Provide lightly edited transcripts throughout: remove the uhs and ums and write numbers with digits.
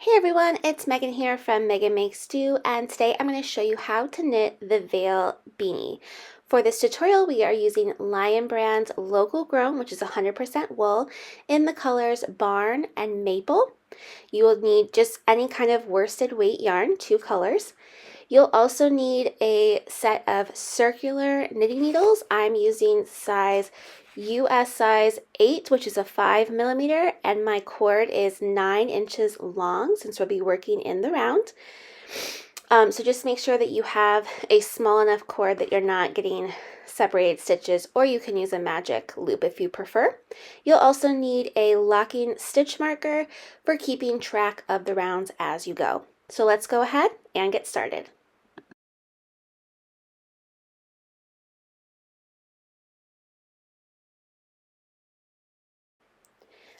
Hey everyone, it's Megan here from Meghan Makes Do, and today I'm going to show you how to knit the Vale Beanie. For this tutorial, we are using Lion Brand's Local Grown, which is 100% wool, in the colors Barn and Maple. You will need just any kind of worsted weight yarn, 2 colors. You'll also need a set of circular knitting needles. I'm using US size 8, which is a 5mm, and my cord is 9 inches long since we'll be working in the round. So just make sure that you have a small enough cord that you're not getting separated stitches, or you can use a magic loop if you prefer. You'll also need a locking stitch marker for keeping track of the rounds as you go. So let's go ahead and get started.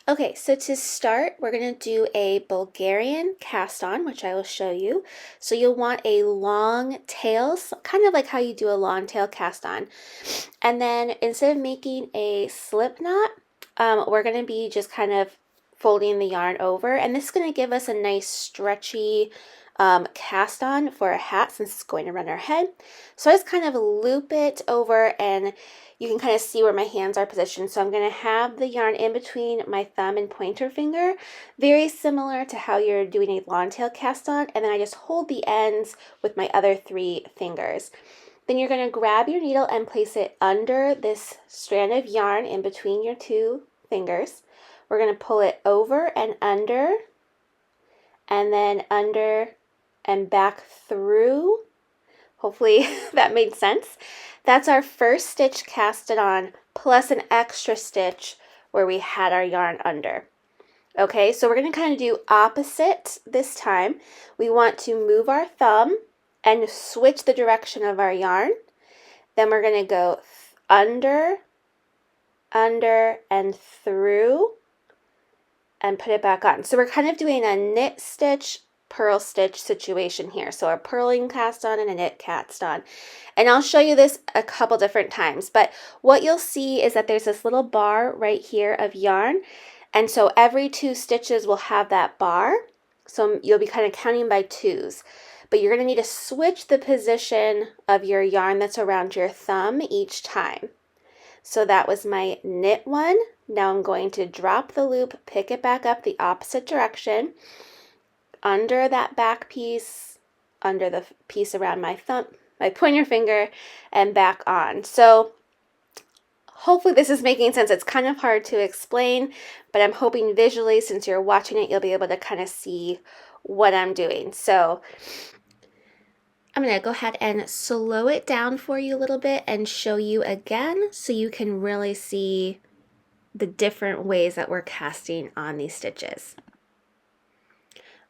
Okay, so to start, we're going to do a Bulgarian cast on, which I will show you. So you'll want a long tail, kind of like how you do a long tail cast on. And then instead of making a slip knot, we're going to be just kind of folding the yarn over. And this is going to give us a nice stretchy cast on for a hat since it's going around our head. So I just kind of loop it over, and you can kind of see where my hands are positioned. So I'm going to have the yarn in between my thumb and pointer finger, very similar to how you're doing a long tail cast on, and then I just hold the ends with my other 3 fingers. Then you're going to grab your needle and place it under this strand of yarn in between your 2 fingers. We're going to pull it over and under, and then under and back through. Hopefully that made sense. That's our first stitch casted on, plus an extra stitch where we had our yarn under. Okay, so we're going to kind of do opposite this time. We want to move our thumb and switch the direction of our yarn. Then we're going to go under, and through, and put it back on. So we're kind of doing a knit stitch, purl stitch situation here. So a purling cast on and a knit cast on. And I'll show you this a couple different times, but what you'll see is that there's this little bar right here of yarn. And so every 2 stitches will have that bar. So you'll be kind of counting by 2s. But you're going to need to switch the position of your yarn that's around your thumb each time. So that was my knit one. Now I'm going to drop the loop, pick it back up the opposite direction, under that back piece, under the piece around my thumb, my pointer finger, and back on. So hopefully this is making sense. It's kind of hard to explain, but I'm hoping visually, since you're watching it, you'll be able to kind of see what I'm doing. So I'm going to go ahead and slow it down for you a little bit and show you again so you can really see the different ways that we're casting on these stitches.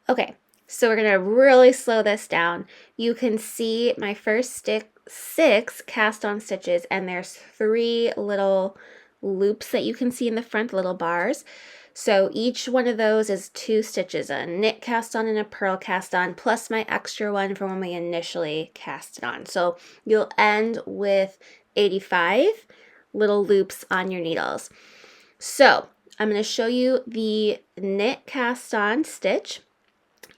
Okay, so we're going to really slow this down. You can see my first 6 cast on stitches, and there's 3 little loops that you can see in the front, little bars. So each one of those is 2 stitches, a knit cast on and a purl cast on, plus my extra one from when we initially cast it on. So you'll end with 85 little loops on your needles. So I'm going to show you the knit cast on stitch.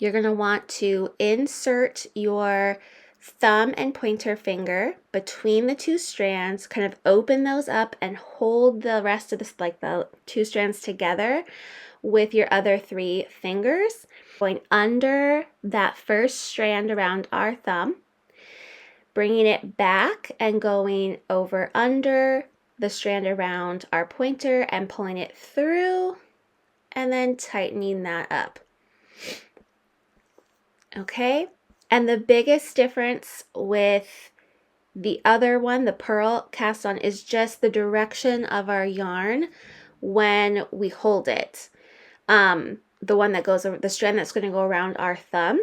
You're going to want to insert your thumb and pointer finger between the 2 strands, kind of open those up and hold the rest of this, like the 2 strands together with your other 3 fingers, going under that first strand around our thumb, bringing it back and going over under the strand around our pointer and pulling it through, and then tightening that up. Okay, and the biggest difference with the other one, the purl cast on, is just the direction of our yarn when we hold it. The one that goes over, the strand that's going to go around our thumb.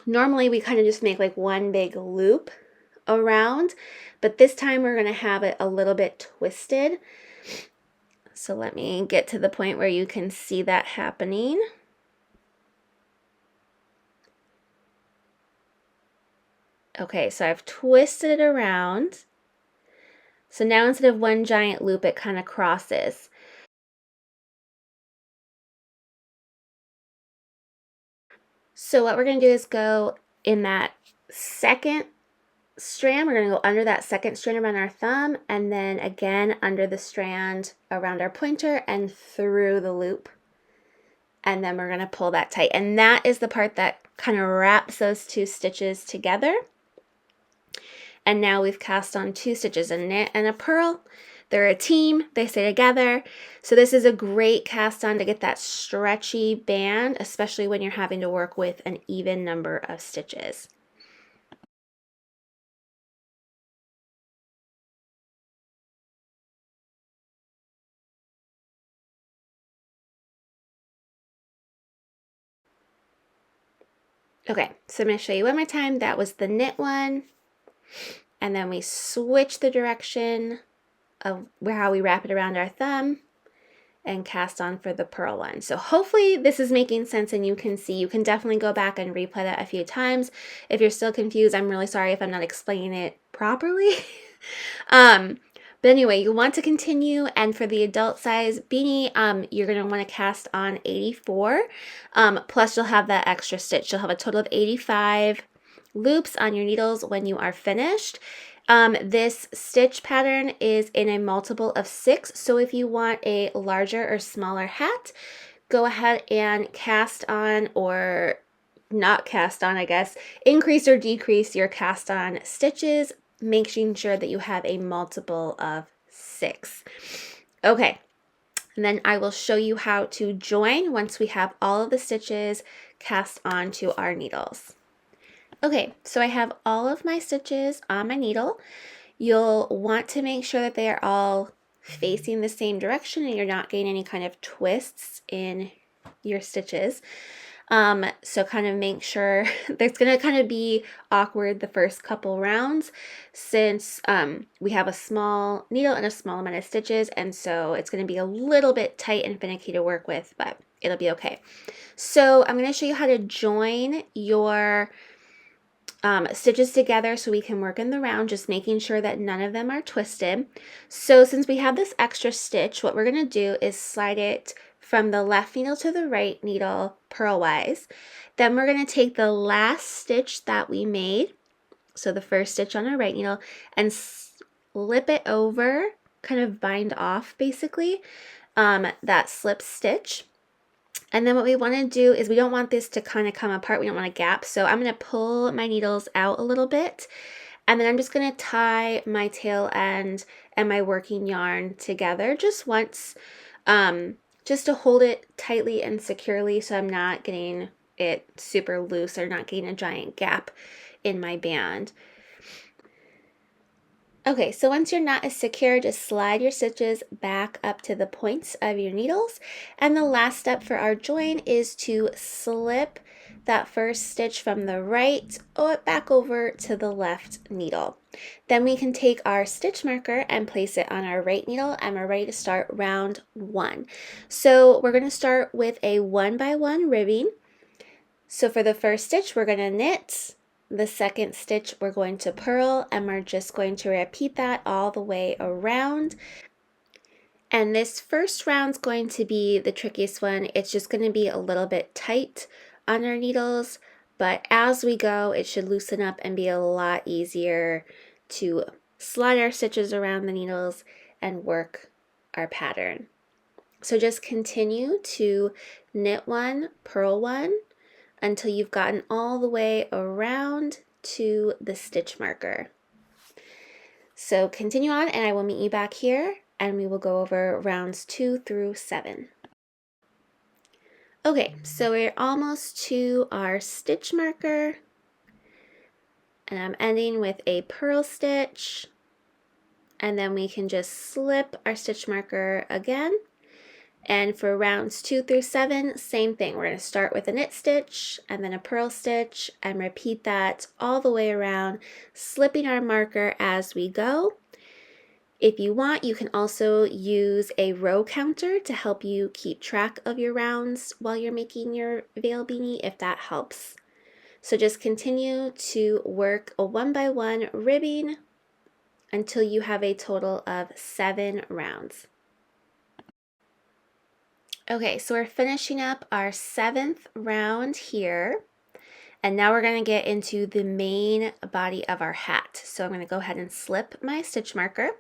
Normally we kind of just make like one big loop around, but this time we're going to have it a little bit twisted. So let me get to the point where you can see that happening. Okay, so I've twisted it around. So now instead of one giant loop, it kind of crosses. So what we're going to do is go in that second strand, we're going to go under that second strand around our thumb, and then again under the strand around our pointer and through the loop. And then we're going to pull that tight. And that is the part that kind of wraps those two stitches together. And now we've cast on 2 stitches, a knit and a purl. They're a team, they stay together. So this is a great cast on to get that stretchy band, especially when you're having to work with an even number of stitches. Okay, so I'm going to show you one more time. That was the knit one. And then we switch the direction of how we wrap it around our thumb and cast on for the purl one. So hopefully this is making sense and you can see. You can definitely go back and replay that a few times. If you're still confused, I'm really sorry if I'm not explaining it properly. But anyway, you want to continue, and for the adult size beanie, you're going to want to cast on 84, plus you'll have that extra stitch. You'll have a total of 85 loops on your needles when you are finished. This stitch pattern is in a multiple of 6, so if you want a larger or smaller hat, go ahead and cast on, or not cast on, I guess, increase or decrease your cast on stitches, making sure that you have a multiple of 6. Okay, and then I will show you how to join once we have all of the stitches cast onto our needles. Okay, so I have all of my stitches on my needle. You'll want to make sure that they are all facing the same direction and you're not getting any kind of twists in your stitches. So kind of make sure that's going to kind of be awkward the first couple rounds since we have a small needle and a small amount of stitches, and so it's going to be a little bit tight and finicky to work with, but it'll be okay. So I'm going to show you how to join your stitches together so we can work in the round, just making sure that none of them are twisted. So since we have this extra stitch, what we're going to do is slide it from the left needle to the right needle purlwise. Then we're going to take the last stitch that we made, so the first stitch on our right needle, and slip it over, kind of bind off basically that slip stitch. And then what we want to do is we don't want this to kind of come apart. We don't want a gap. So I'm going to pull my needles out a little bit. And then I'm just going to tie my tail end and my working yarn together just once, just to hold it tightly and securely so I'm not getting it super loose or not getting a giant gap in my band. Okay, so once your knot is secure, just slide your stitches back up to the points of your needles. And the last step for our join is to slip that first stitch from the right back over to the left needle. Then we can take our stitch marker and place it on our right needle, and we're ready to start round 1. So we're going to start with a 1-by-1 ribbing. So for the first stitch, we're going to knit. The second stitch we're going to purl, and we're just going to repeat that all the way around. And this first round's going to be the trickiest one. It's just going to be a little bit tight on our needles, but as we go it should loosen up and be a lot easier to slide our stitches around the needles and work our pattern. So just continue to knit 1, purl 1, until you've gotten all the way around to the stitch marker. So continue on, and I will meet you back here and we will go over rounds 2 through 7. Okay, so we're almost to our stitch marker, and I'm ending with a purl stitch, and then we can just slip our stitch marker again. And for rounds 2 through 7, same thing. We're going to start with a knit stitch and then a purl stitch and repeat that all the way around, slipping our marker as we go. If you want, you can also use a row counter to help you keep track of your rounds while you're making your Vale Beanie, if that helps. So just continue to work a 1-by-1 ribbing until you have a total of 7 rounds. Okay, so we're finishing up our 7th round here. And now we're going to get into the main body of our hat. So I'm going to go ahead and slip my stitch marker.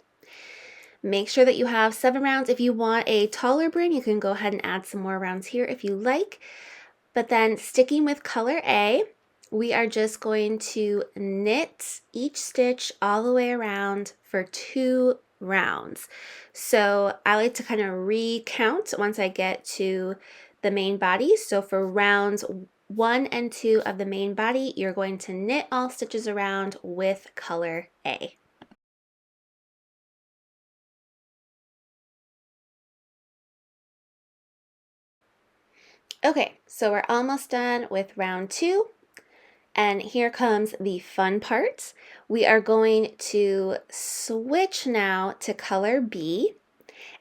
Make sure that you have 7 rounds. If you want a taller brim, you can go ahead and add some more rounds here if you like. But then sticking with color A, we are just going to knit each stitch all the way around for 2 rounds. So I like to kind of recount once I get to the main body. So for rounds 1 and 2 of the main body, you're going to knit all stitches around with color A. Okay, so we're almost done with round 2, and here comes the fun part. We are going to switch now to color B,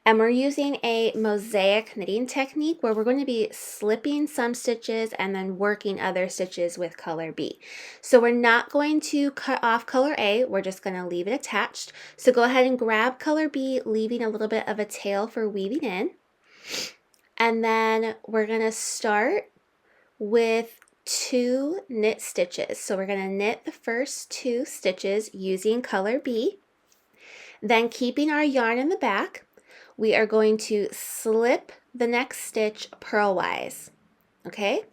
and we're using a mosaic knitting technique where we're going to be slipping some stitches and then working other stitches with color B. So we're not going to cut off color A, we're just going to leave it attached. So go ahead and grab color B, leaving a little bit of a tail for weaving in. And then we're going to start with 2 knit stitches. So we're going to knit the first 2 stitches using color B. Then keeping our yarn in the back, we are going to slip the next stitch purlwise. Okay?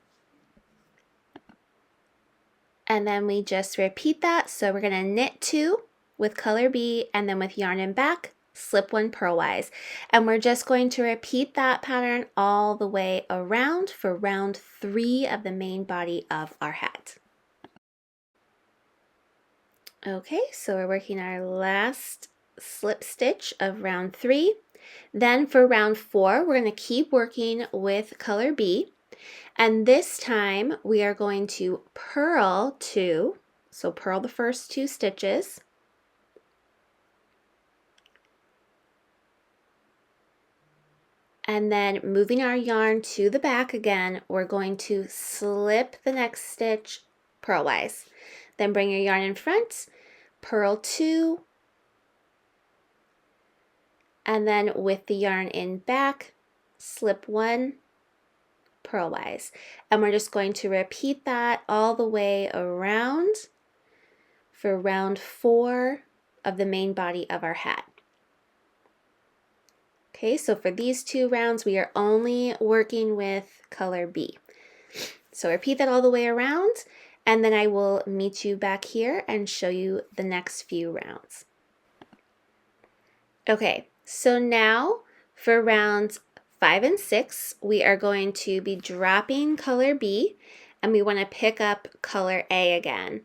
And then we just repeat that. So we're going to knit 2 with color B, and then with yarn in back, slip 1 purlwise. And we're just going to repeat that pattern all the way around for round 3 of the main body of our hat. Okay, so we're working our last slip stitch of round 3. Then for round 4, we're going to keep working with color B. And this time we are going to purl 2. So purl the first 2 stitches. And then moving our yarn to the back again, we're going to slip the next stitch purlwise. Then bring your yarn in front, purl 2, and then with the yarn in back, slip 1 purlwise. And we're just going to repeat that all the way around for round 4 of the main body of our hat. Okay, so for these 2 rounds, we are only working with color B. So repeat that all the way around, and then I will meet you back here and show you the next few rounds. Okay, so now for rounds 5 and 6, we are going to be dropping color B, and we want to pick up color A again.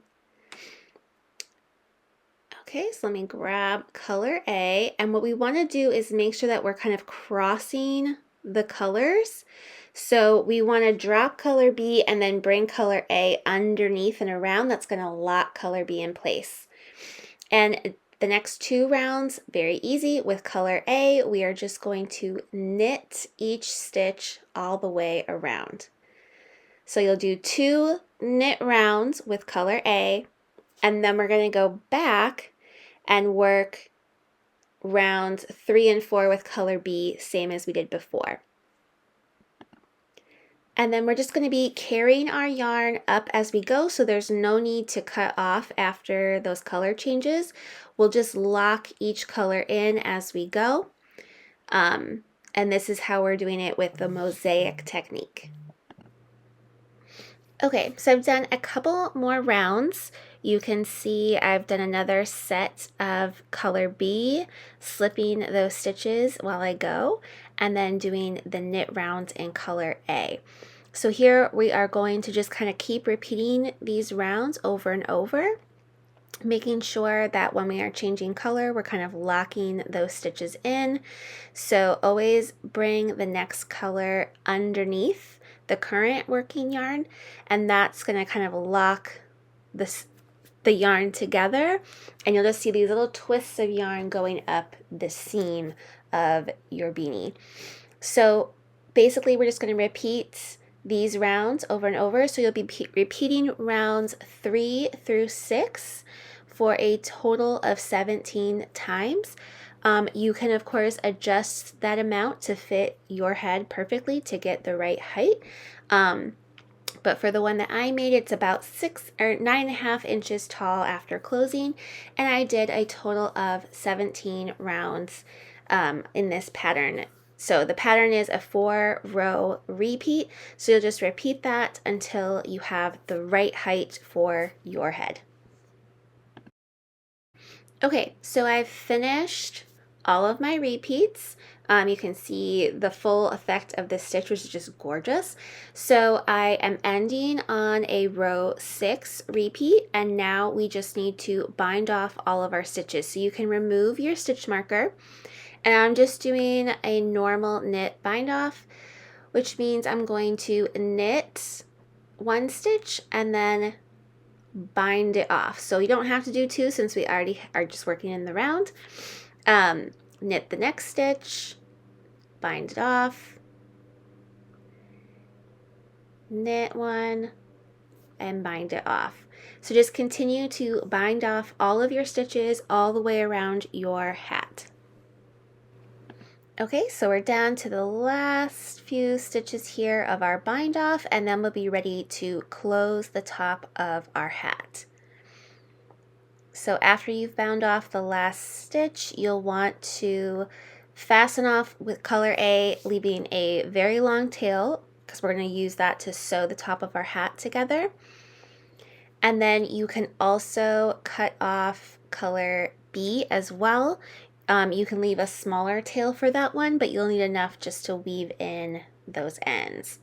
Okay, so let me grab color A, and what we want to do is make sure that we're kind of crossing the colors. So we want to drop color B and then bring color A underneath and around. That's going to lock color B in place. And the next 2 rounds, very easy. With color A, we are just going to knit each stitch all the way around. So you'll do 2 knit rounds with color A, and then we're going to go back and work rounds 3 and 4 with color B, same as we did before. And then we're just going to be carrying our yarn up as we go, so there's no need to cut off after those color changes. We'll just lock each color in as we go. And this is how we're doing it with the mosaic technique. Okay, so I've done a couple more rounds. You can see I've done another set of color B, slipping those stitches while I go, and then doing the knit rounds in color A. So here we are going to just kind of keep repeating these rounds over and over, making sure that when we are changing color, we're kind of locking those stitches in. So always bring the next color underneath the current working yarn, and that's going to kind of lock the yarn together, and you'll just see these little twists of yarn going up the seam of your beanie. So basically we're just going to repeat these rounds over and over. So you'll be repeating rounds 3 through 6 for a total of 17 times. You can of course adjust that amount to fit your head perfectly to get the right height. But for the one that I made, it's about 9.5 inches tall after closing, and I did a total of 17 rounds in this pattern. So the pattern is a 4-row repeat, so you'll just repeat that until you have the right height for your head. Okay, so I've finished all of my repeats. You can see the full effect of this stitch, which is just gorgeous. So I am ending on a row 6 repeat, and now we just need to bind off all of our stitches. So you can remove your stitch marker, and I'm just doing a normal knit bind off, which means I'm going to knit 1 stitch and then bind it off. So you don't have to do 2 since we already are just working in the round. Knit the next stitch, bind it off, knit 1, and bind it off. So just continue to bind off all of your stitches all the way around your hat. Okay, so we're down to the last few stitches here of our bind off, and then we'll be ready to close the top of our hat. So after you've bound off the last stitch, you'll want to fasten off with color A, leaving a very long tail, because we're going to use that to sew the top of our hat together. And then you can also cut off color B as well. You can leave a smaller tail for that one, but you'll need enough just to weave in those ends.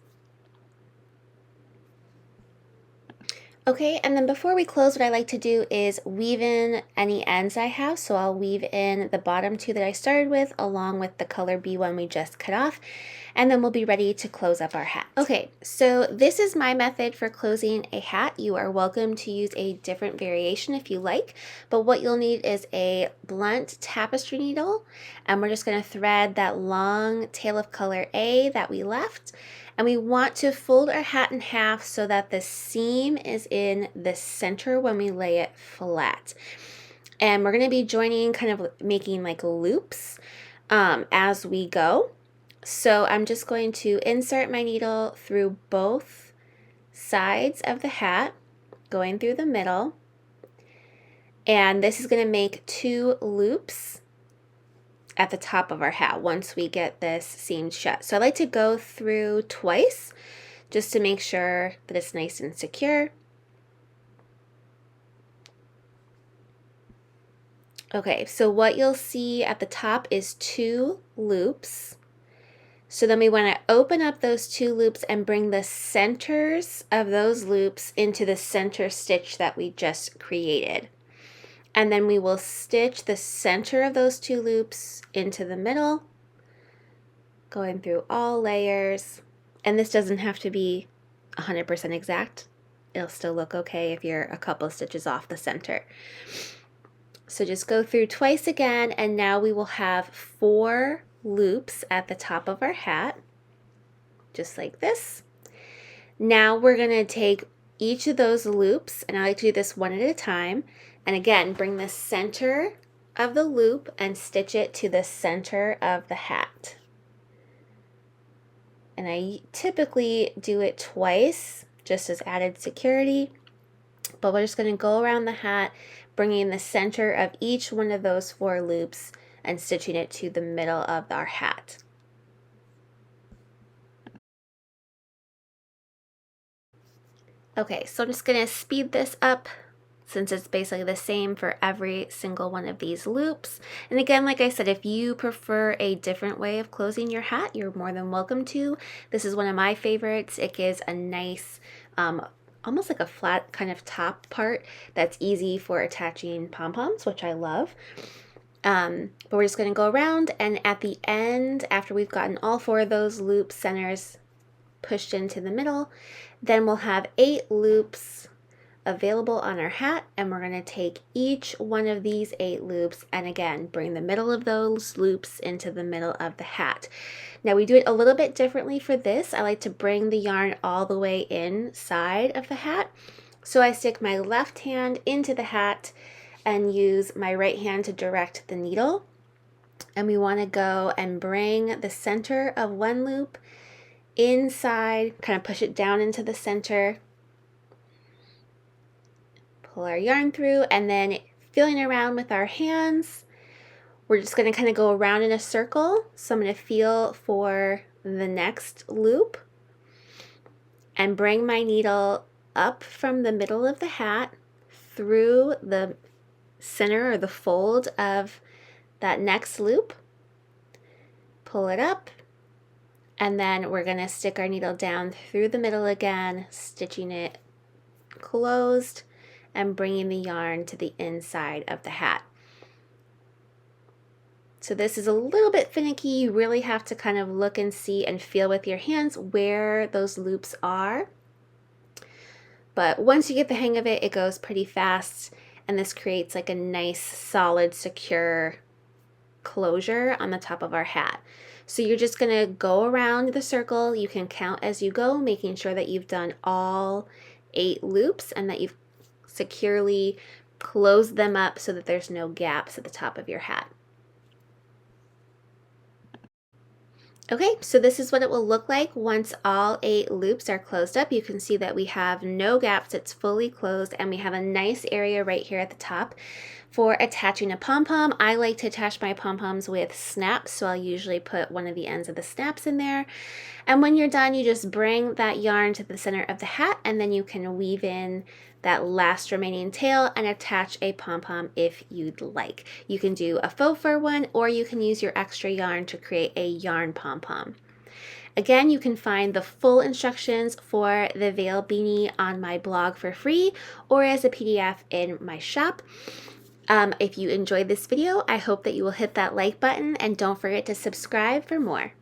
Okay, and then before we close, what I like to do is weave in any ends I have. So I'll weave in the bottom 2 that I started with along with the color B one we just cut off, and then we'll be ready to close up our hat. Okay, so this is my method for closing a hat. You are welcome to use a different variation if you like, but what you'll need is a blunt tapestry needle, and we're just going to thread that long tail of color A that we left. And we want to fold our hat in half so that the seam is in the center when we lay it flat. And we're going to be joining, kind of making like loops as we go. So I'm just going to insert my needle through both sides of the hat, going through the middle. And this is going to make 2 loops at the top of our hat once we get this seamed shut. So I like to go through twice just to make sure that it's nice and secure. Okay, so what you'll see at the top is 2 loops. So then we want to open up those 2 loops and bring the centers of those loops into the center stitch that we just created. And then we will stitch the center of those 2 loops into the middle, going through all layers. And this doesn't have to be 100% exact. It'll still look okay if you're a couple of stitches off the center. So just go through twice again, and now we will have 4 loops at the top of our hat, just like this. Now we're going to take each of those loops, and I like to do this one at a time, and again bring the center of the loop and stitch it to the center of the hat. And I typically do it twice just as added security, but we're just going to go around the hat, bringing the center of each one of those 4 loops and stitching it to the middle of our hat. Okay, so I'm just going to speed this up since it's basically the same for every single one of these loops. And again, like I said, if you prefer a different way of closing your hat, you're more than welcome to. This is one of my favorites. It gives a nice, almost like a flat kind of top part that's easy for attaching pom-poms, which I love. But we're just going to go around, and at the end, after we've gotten all 4 of those loop centers pushed into the middle, then we'll have 8 loops available on our hat, and we're going to take each one of these 8 loops and again bring the middle of those loops into the middle of the hat. Now we do it a little bit differently for this. I like to bring the yarn all the way inside of the hat. So I stick my left hand into the hat and use my right hand to direct the needle. And we want to go and bring the center of one loop inside, kind of push it down into the center, pull our yarn through, and then feeling around with our hands, we're just going to kind of go around in a circle. So I'm going to feel for the next loop and bring my needle up from the middle of the hat through the center or the fold of that next loop, pull it up, and then we're going to stick our needle down through the middle again, stitching it closed and bringing the yarn to the inside of the hat. So this is a little bit finicky. You really have to kind of look and see and feel with your hands where those loops are. But once you get the hang of it, it goes pretty fast, and this creates like a nice, solid, secure closure on the top of our hat. So you're just gonna go around the circle. You can count as you go, making sure that you've done all 8 loops and that you've securely closed them up so that there's no gaps at the top of your hat. Okay, so this is what it will look like once all 8 loops are closed up. You can see that we have no gaps, it's fully closed, and we have a nice area right here at the top for attaching a pom-pom. I like to attach my pom-poms with snaps, so I'll usually put one of the ends of the snaps in there. And when you're done, you just bring that yarn to the center of the hat, and then you can weave in that last remaining tail and attach a pom-pom if you'd like. You can do a faux fur one, or you can use your extra yarn to create a yarn pom-pom. Again, you can find the full instructions for the Vale Beanie on my blog for free or as a PDF in my shop. If you enjoyed this video, I hope that you will hit that like button and don't forget to subscribe for more.